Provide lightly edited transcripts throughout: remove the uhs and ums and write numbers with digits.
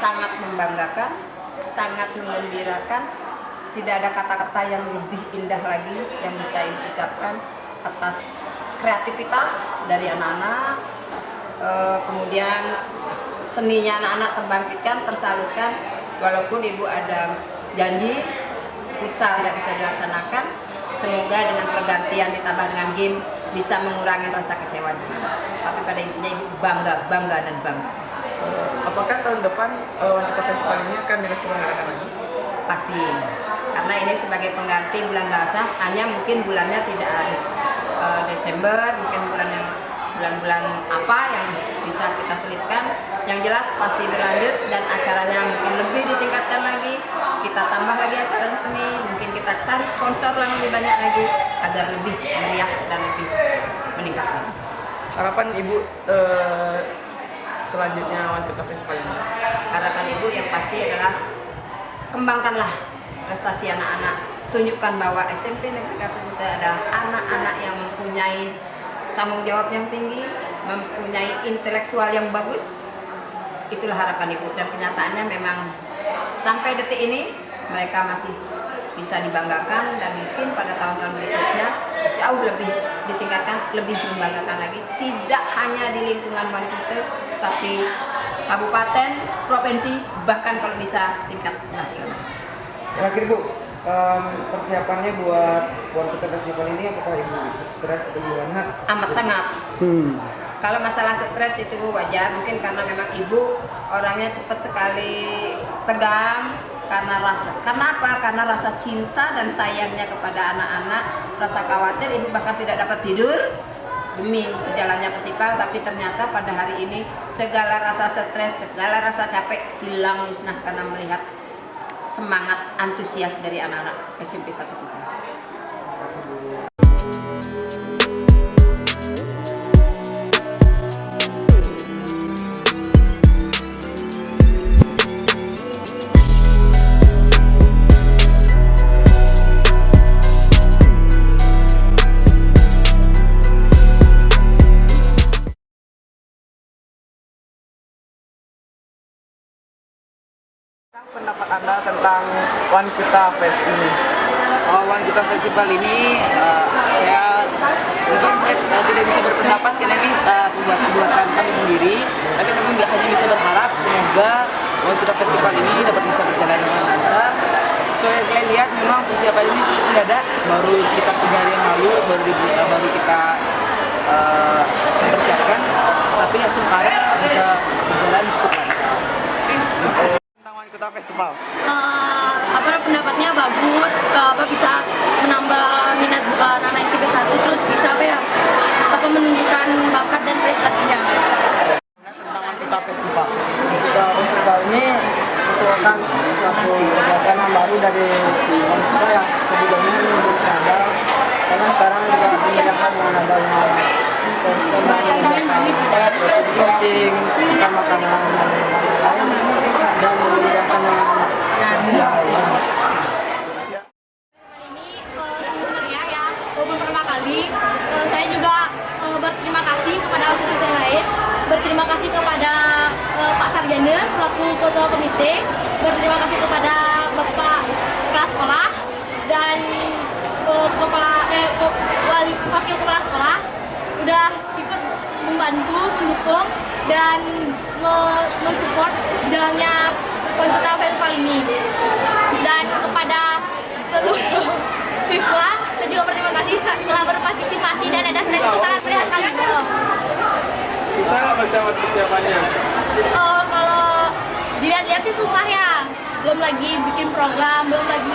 sangat membanggakan, sangat menggembirakan. Tidak ada kata-kata yang lebih indah lagi yang bisa Ibu ucapkan atas kreativitas dari anak-anak, kemudian seninya anak-anak terbangkitkan, tersalurkan. Walaupun Ibu ada janji futsal nggak bisa dilaksanakan, semoga dengan pergantian ditambah dengan game bisa mengurangi rasa kecewanya. Tapi pada intinya Ibu bangga dan bangga. Apakah tahun depan Wanita Festival ini akan diselenggarakan lagi? Pasti, karena ini sebagai pengganti bulan bahasa, hanya mungkin bulannya tidak harus Desember, mungkin bulan-bulan apa yang bisa kita selipkan. Yang jelas pasti berlanjut dan acaranya mungkin lebih ditingkatkan lagi. Kita tambah lagi acara seni, mungkin kita cari sponsor yang lebih banyak lagi agar lebih meriah dan lebih meningkat lagi. Harapan Ibu selanjutnya Wanita Festival ini? Harapan Ibu yang pasti adalah kembangkanlah prestasi anak-anak, tunjukkan bahwa SMP Negeri Kartoputra adalah anak-anak yang mempunyai tanggung jawab yang tinggi, mempunyai intelektual yang bagus. Itulah harapan Ibu, dan kenyataannya memang sampai detik ini mereka masih bisa dibanggakan, dan mungkin pada tahun-tahun berikutnya jauh lebih ditingkatkan, lebih membanggakan lagi, tidak hanya di lingkungan Manggute, tapi kabupaten, provinsi, bahkan kalau bisa tingkat nasional. Terakhir Bu, persiapannya buat Wanita Festival ini apakah Ibu stres atau gimana? Amat sangat. Kalau masalah stres itu wajar, mungkin karena memang Ibu orangnya cepat sekali tegang karena apa? Karena rasa cinta dan sayangnya kepada anak-anak, rasa khawatir Ibu bahkan tidak dapat tidur demi berjalannya festival. Tapi ternyata pada hari ini segala rasa stres, segala rasa capek hilang musnah karena melihat semangat antusias dari anak-anak SMP 1 kita. Pendapat Anda tentang Wanita Fest ini? Wanita Festival ini saya tidak bisa berpendapat karena ini buatan kami sendiri, tapi kami hanya bisa berharap semoga Wanita Festival ini dapat bisa berjalan dengan lancar. Saya lihat memang persiapan ini cukup mendadak, baru sekitar 3 hari yang lalu baru kita mempersiapkan, tapi ya sekarang bisa berjalan cukup lancar. Wanita Festival. Pendapatnya bagus, bisa menambah minat anak SMP 1, terus bisa menunjukkan bakat dan prestasinya. Tentang Wanita Festival. Wanita Festival ini merupakan suatu kegiatan yang baru dari wanita yang sebelumnya ini belum ada, karena sekarang juga dimeriahkan dengan adanya stand-stand yang menyediakan topping, makanan lain, dan memudahkan anak sosial. Ini sungguh meriah ya, walaupun pertama kali. Saya juga berterima kasih kepada asosiasi yang lain, berterima kasih kepada Pak Sarjana selaku ketua komite, berterima kasih kepada Bapak Kepala Sekolah dan wakil kepala sekolah udah ikut membantu, mendukung dan mensupport jalannya Wanita Festival ini. Dan kepada seluruh siswa, saya juga berterima kasih telah berpartisipasi dan ada stand itu sangat meriah sekali. Susah nggak persiapannya? Kalau dilihat-lihat sih susah ya, belum lagi bikin program, belum lagi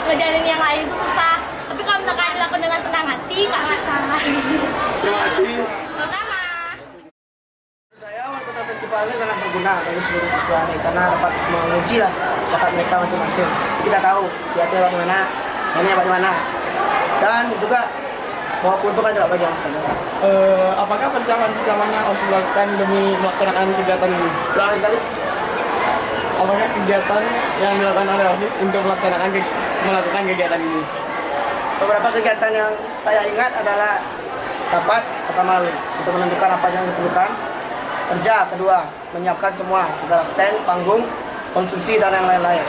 ngejalin yang lain itu susah. Tapi kalau misalkan dilakukan dengan tenang hati, nggak susah. Terima kasih. Pertama. Saya Wanita Festival ini sangat berguna bagi seluruh siswa nih, karena dapat menguji lah bakat mereka masing-masing. Kita tahu diatur bagaimana, mainnya bagaimana, dan juga bawa keuntungan juga bagi yang standar. Apakah persiapan-persiapannya OSIS lakukan demi melaksanakan kegiatan ini? Terima sekali. Apakah kegiatan yang dilakukan oleh OSIS untuk melakukan kegiatan ini? Beberapa kegiatan yang saya ingat adalah rapat pertama untuk menentukan apa yang diperlukan, kerja. Kedua, menyiapkan semua segala stand, panggung, konsumsi dan yang lain-lain.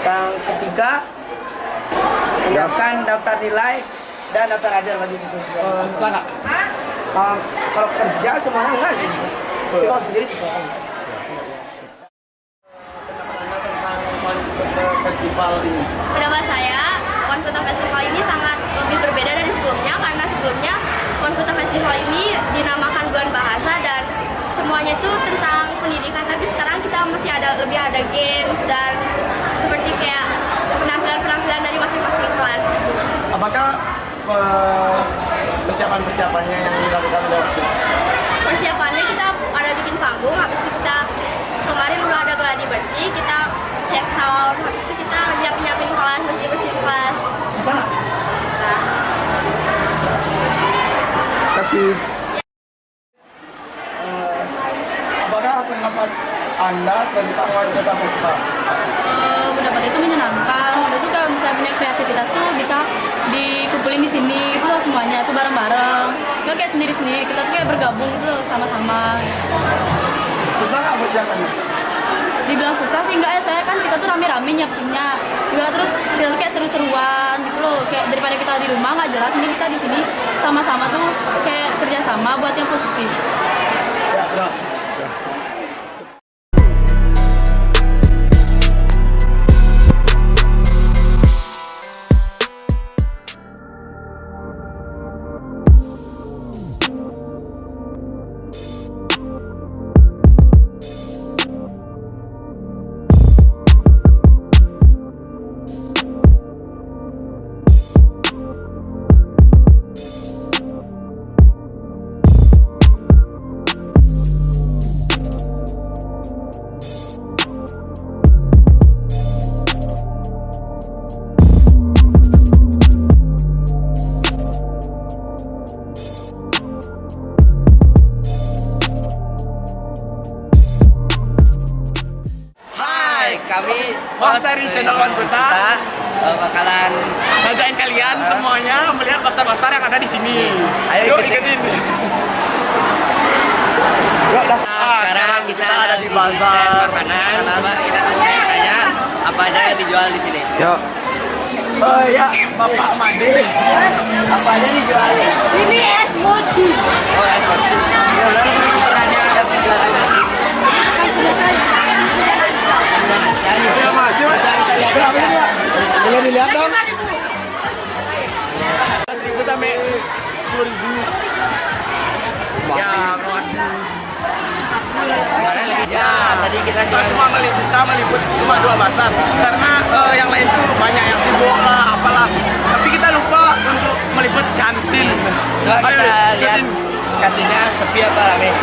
Yang ketiga, menyiapkan daftar nilai dan daftar ajar bagi siswa-siswa. Susah nggak? Kalau kerja semuanya enggak sih susah. Tapi kalau sendiri susah. Festival ini. Pendapat saya, One Kota Festival ini sangat lebih berbeda dari sebelumnya karena sebelumnya One Kota Festival ini dinamakan Bulan Bahasa dan semuanya itu tentang pendidikan, tapi sekarang kita masih lebih ada games dan seperti kayak penampilan-penampilan dari masing-masing kelas gitu. Apakah persiapan-persiapannya yang dilakukan oleh OSIS? Persiapannya kita ada bikin panggung, habis itu kita kemarin udah ada gladi bersih, kita cek sound, habis itu kita nyiapin kelas, bersih-bersihin kelas. Susah nggak? Susah. Kasih. Apakah pendapat Anda tentang One Kota Festival? Pendapat itu menyenangkan. Kita tuh kalau misalnya punya kreativitas tuh bisa dikumpulin di sini gitu loh, semuanya tuh bareng-bareng. Nggak kayak sendiri-sendiri, kita tuh kayak bergabung gitu loh, sama-sama. Susah nggak persiapannya? Dibilang susah sih enggak ya, saya kan kita tuh rame-rame nyiapinnya juga, terus kita tuh kayak seru-seruan gitu loh, kayak daripada kita di rumah nggak jelas, ini kita di sini sama-sama tuh kayak kerjasama buat yang positif. Ya, jelas. Kami Mas dari channel One Kota bakalan ngajakin kalian semuanya melihat pasar-pasar yang ada di sini. Ayo Yuk ikutin. ikutin. Yuk, dah. Sekarang kita ada di stand makanan. Coba kita tanya apa aja yang dijual di sini. Yuk. Oh ya, Bapak Made. Apa aja dijual? Ini es mochi. Oh, es mochi. Ya, lalu pertanyaannya ada penjualan lagi. Ya, masih, Mas. Berapa ini, Pak? Boleh dilihat dong. 11.000 sampai 10.000. Ya, makasih. Ya, tadi kita Kita cuma bisa meliput cuma 2 pasar karena yang lain tuh banyak yang sibuk lah apalah, tapi kita lupa untuk meliput kantin. Coba kita lihat ikutin. kantinnya sepi apa rame?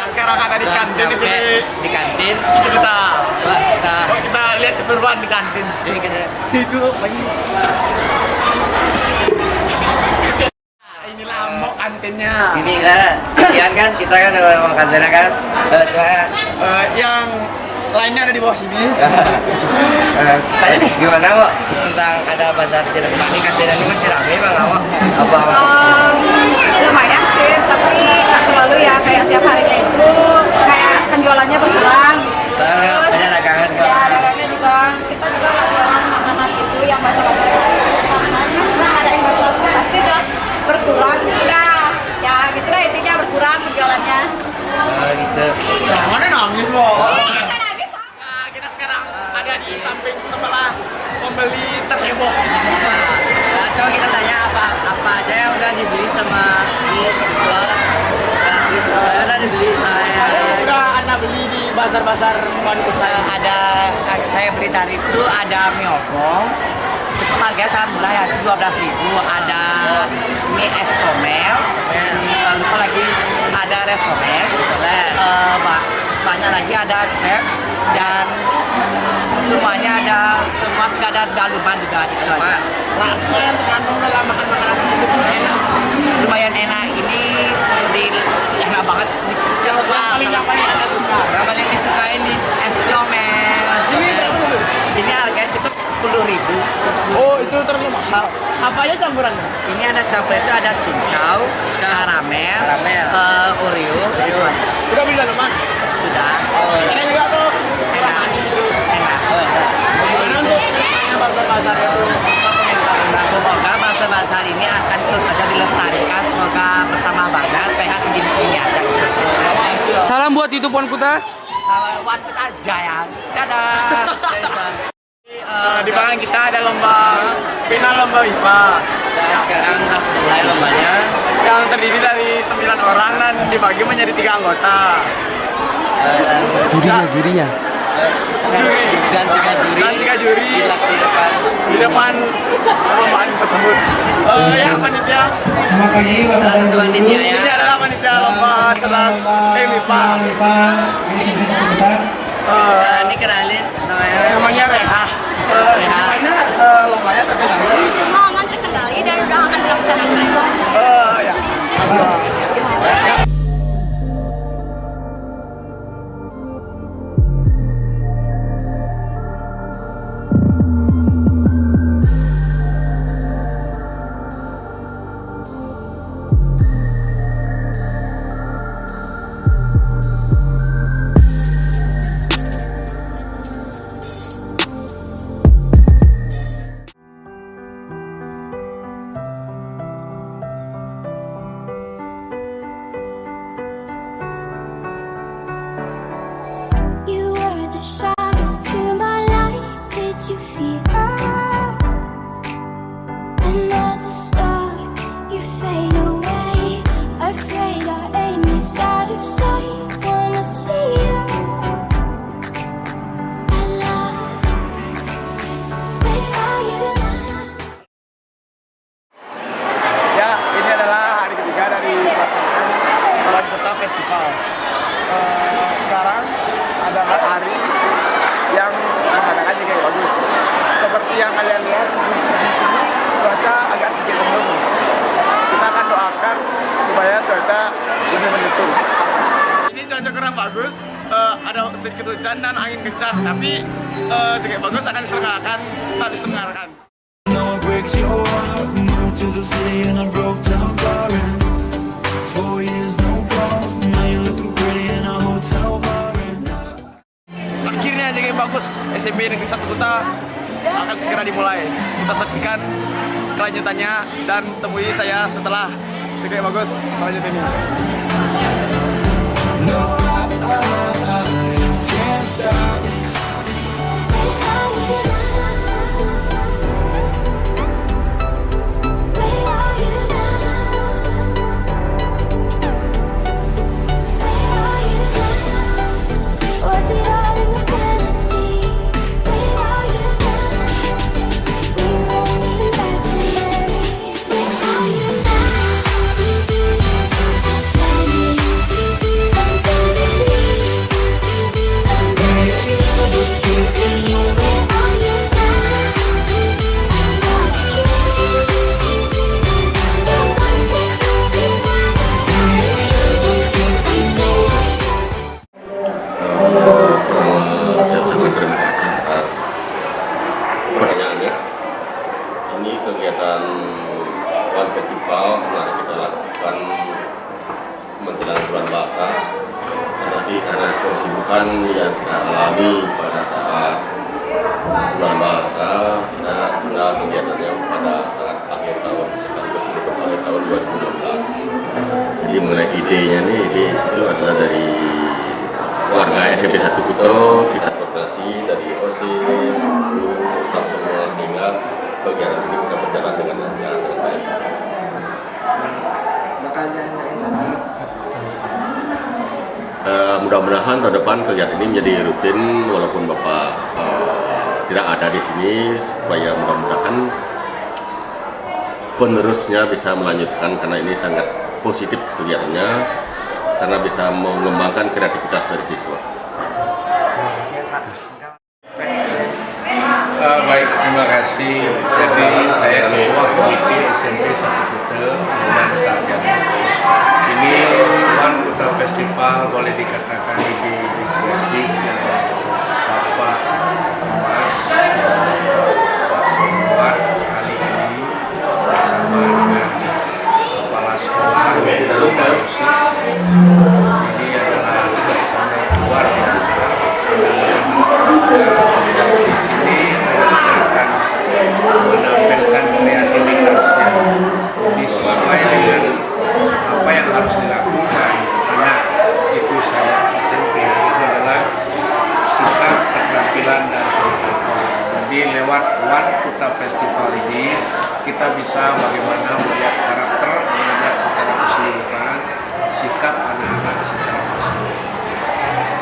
Sekarang ada di kantin di sini. Di kantin. Kita Coba kita lihat keseruan di kantin. jadi kita Itu lagi. Ini lambok kantinnya. ini kan kan kita kan ada kantinnya kan. Coba Yang lainnya ada di bawah sini. tanya nih gimana kok tentang ada bazar tidak ini kantin ini masih rame bang awak apa? Lumayan sih, tapi nggak terlalu ya kayak tiap harinya itu kayak penjualannya berkurang. Soalnya banyak dagangan kok. Ya, dagangnya juga kita juga nggak jualan makanan itu yang basa-basi. Ada yang basa pasti udah berkurang gitu dah. Ya gitu lah intinya berkurang penjualannya. Oh gitu. Mana nangis, Bo? Kan habis. Nah, kita sekarang ada di samping sebelah pembeli terheboh. Nah, coba kita tanya apa aja yang udah dibeli sama siswa. Siswa yang udah dibeli. Udah Anda beli di bazar-bazar One Kota. Ada saya beli tadi itu ada mie opong. Itu harganya sangat murah ya, 12.000. Ada mie es comel. Lupa lagi ada resomes. Banyak lagi ada crepes dan semuanya ada semua segala daluman juga itu aja. Rasa yang terkandung dalam makanan-makanan itu enak. Lumayan enak ini enak banget. Yang paling Anda suka. Yang paling disukain di es comel. Ini harganya cukup 10.000. Oh, itu terlalu mahal. Apa aja campurannya? Ini ada campur itu ada cincau, karamel, Oreo. Udah bisa lu, Mak? Sudah. Enak juga tuh. Enak. Gimana untuk bazar itu? Semoga bazar ini akan terus saja dilestarikan. Semoga bertambah banyak. PH segini-segini aja. Salam buat YouTube Wan Kuta. Wan Kuta Jaya. Dadah. Di belakang kita ada final lomba IPA. Dan sekarang kita mulai lombanya. Yang terdiri dari 9 orang dan dibagi menjadi 3 anggota. Jurinya. Dan 3 juri. Di depan perlombaan tersebut. Ya, panitia. Selamat pagi, Bapak dan Ibu. Ini adalah panitia lomba cerdas IPA. Ini SMP 1 Kuta. Ini kenalin Namanya Reha. Gimana lombanya terkenal? Semua aman terkendali dan udah akan dilaksanakan. Ya. You were the shadow to my light. Did you feel us? Another star, you fade away. Afraid our aim is out of sight. Wanna see us alive. Where are you now? Ya, ini adalah hari ketiga dari pelaksanaan peserta festival. Sekarang adalah hari yang mengadakan juga bagus. Seperti yang kalian lihat, cuaca agak sedikit mendung. Kita akan doakan supaya cuaca lebih mendukung. Ini cuaca kurang bagus, ada sedikit hujan dan angin kencang, tapi sedikit bagus akan diselenggarakan, tak diselenggarakan. No one breaks your heart. Moved to the city and I broke down crying. 4 years no call. Now you're looking pretty in a hotel bar. Akhirnya JKI Bagus SMP Negeri 1 Kuta akan segera dimulai. Kita saksikan kelanjutannya dan temui saya setelah JKI Bagus selanjutnya ini. No, I can't stop. Where are you now? Where are you now? Was it all in the fantasy? Where are you now? We won't imaginary. Where are you now? Saya ucapkan terima kasih atas pertanyaannya. Ini kegiatan One Festival kemarin kita lakukan menjelang bulan Bahasa. Tetapi karena kesibukan yang kita alami pada saat bulan Bahasa, kita mengenal kegiatannya pada saat akhir tahun, sekaligus menutup akhir tahun 2016. Jadi mengenai idenya nih, ide itu adalah dari warga SMP 1 Kuto. Kita koordinasi dari OSIS, guru, staf semua, sehingga kegiatan ini bisa berjalan dengan lancar dan baik. Mudah-mudahan tahun depan kegiatan ini menjadi rutin walaupun Bapak tidak ada di sini, supaya mudah-mudahan penerusnya bisa melanjutkan, karena ini sangat positif kegiatannya, karena bisa mengembangkan kreativitas dari siswa. Baik, terima kasih. Jadi saya ketua komite SMP 1 Kuta Mulan Sarjana. Ini One Kuta Festival boleh dikatakan ide kreatif dari Bapak Mas buat kali ini One Kuta Festival ini kita bisa bagaimana melihat karakter anak-anak secara keseluruhan, sikap anak-anak secara keseluruhan.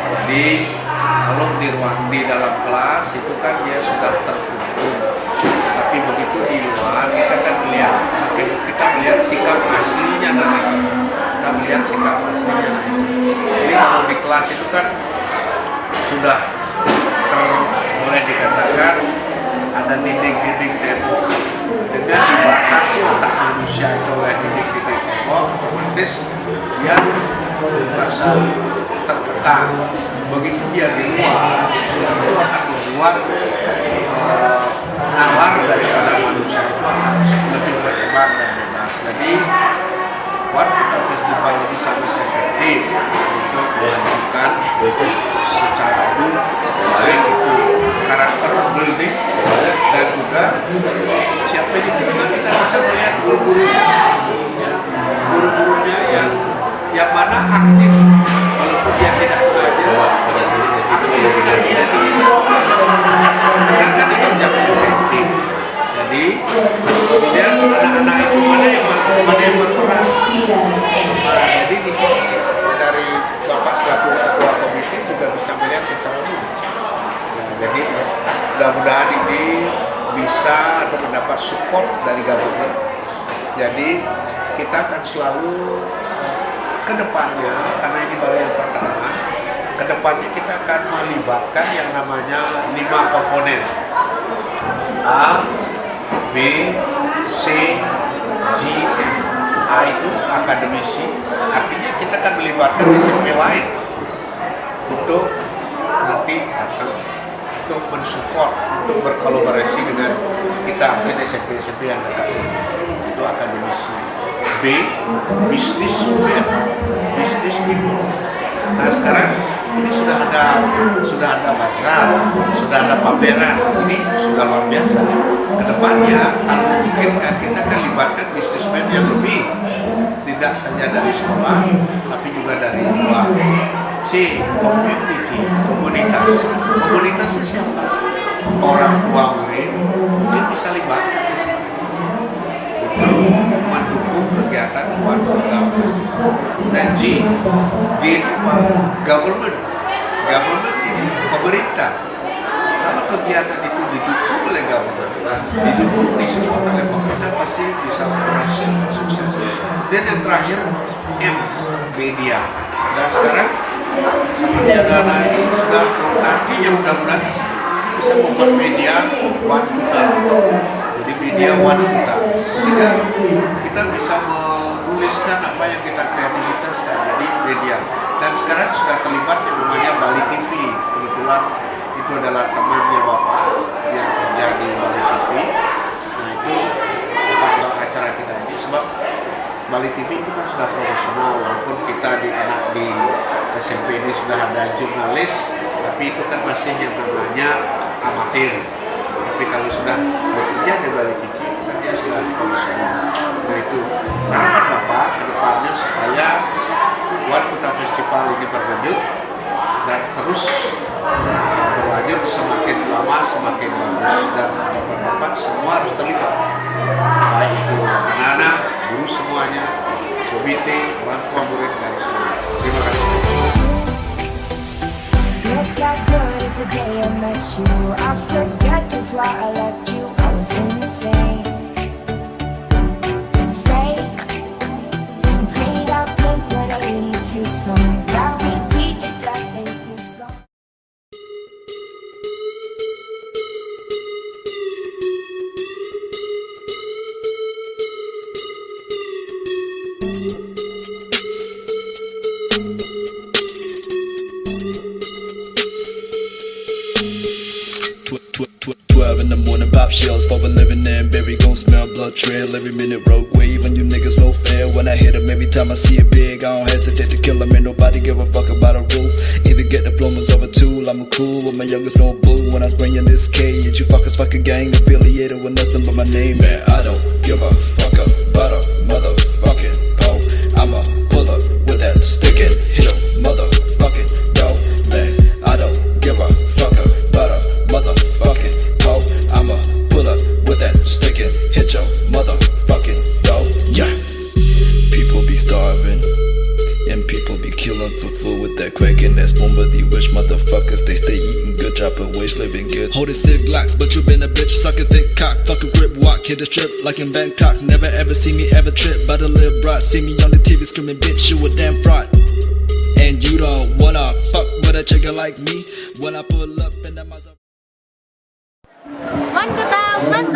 Jadi kalau di dalam kelas itu kan dia sudah tertutup, tapi begitu di luar kita kan melihat, kita melihat sikap aslinya nanti, kita melihat sikap aslinya nanti. Jadi kalau di kelas itu kan sudah boleh dikatakan ada dinding-dinding tembok dengan dibatasi otak manusia itu oleh dinding-dinding tembok, otomatis dia merasa tertekan. Begitu dia di luar, itu akan membuat nalar daripada manusia itu akan lebih berkembang dan bebas. Jadi One Kuta Festival ini sangat efektif untuk melanjutkan secara umum, baik itu karakter building dan juga siapa yang juga kita bisa melihat guru-gurunya, guru-gurunya yang mana aktif walaupun dia tidak belajar, aktifnya dia di sekolah karena kan ini jam efektif. Jadi kemudian anak-anak itu mana yang berperan. Jadi di sini dari Bapak selaku ketua komite juga bisa melihat secara umum. Jadi mudah-mudahan ini bisa ada mendapat support dari government. Jadi kita akan selalu kedepannya, karena ini baru yang pertama, kedepannya kita akan melibatkan yang namanya 5 komponen. A, B, C, G, M. A itu akademisi, artinya kita akan melibatkan SMP lain untuk nanti datang, untuk mensupport, untuk berkolaborasi dengan kita mungkin SMP-SMP yang dekat sini. Itu akademisi. B, businessman, business people. Nah sekarang ini sudah ada bazar, sudah ada pameran, ini sudah luar biasa. Kedepannya kalau memungkinkan kita akan libatkan businessman yang lebih, tidak saja dari sekolah, tapi juga dari luar. C, community, komunitas. Komunitasnya siapa? Orang tua murid mungkin bisa libatkan di sini untuk mendukung kegiatan One Kuta Festival. Dan G itu apa? Government ini pemerintah. Kalau kegiatan itu didukung oleh government, didukung disupport oleh pemerintah, pasti bisa operasi sukses. Dan yang terakhir M, media. Dan sekarang seperti anak-anak ini sudah nantinya mudah-mudahan ini bisa membuat media One Kuta. Jadi media One Kuta, sehingga kita bisa menuliskan apa yang kita kreativitaskan jadi media. Dan sekarang sudah terlibat yang namanya Bali TV. Kebetulan itu adalah temannya Bapak yang kerja di Bali TV. Nah itu pada acara kita ini, sebab Bali TV itu kan sudah profesional, walaupun kita di SMP ini sudah ada jurnalis, tapi itu kan masih yang namanya amatir. Tapi kalau sudah bekerja di Bali TV, kan dia sudah profesional. Nah itu harapan Bapak ke depannya supaya One Kuta Festival ini berlanjut dan terus berlanjut, semakin lama semakin bagus. Dan harapan Bapak semua harus terlibat, baik itu anak-anak, guru semuanya, komite, orang tua murid dan semuanya. Terima kasih. Look as good as the day I met you. I forget just why I left you. I was insane. Stay and play that Blink-182 song that we beat to death in Tucson. In the morning, pop shells for a living and berry gon' smell blood trail every minute. Rogue wave and you niggas no fair. When I hit 'em, every time I see it big, I don't hesitate to kill 'em. Ain't nobody give a fuck about a rule. Either get diplomas or a tool. I'm a cool with my youngest no boo. When I spray in this cage, you fuckers fucking gang affiliated with nothing but my name. Man, I don't give a fuck about a motherfucking pole. I'ma pull up with that stick and hit 'em, motherfucking dope. Man, I don't give a fuck about a motherfucking pole. I'ma pull starving. And people be killing for food with that crack and that spoon. But these rich motherfuckers, they stay eating good, dropping waste, living good. Holding stick glocks, but you been a bitch. Sucking thick cock, fucking grip, walk, hit a strip like in Bangkok. Never ever see me ever trip by the lip broad. See me on the TV screaming, bitch, you a damn fraud. And you don't wanna fuck with a chicken like me when I pull up and that mother. Mantap, mantap.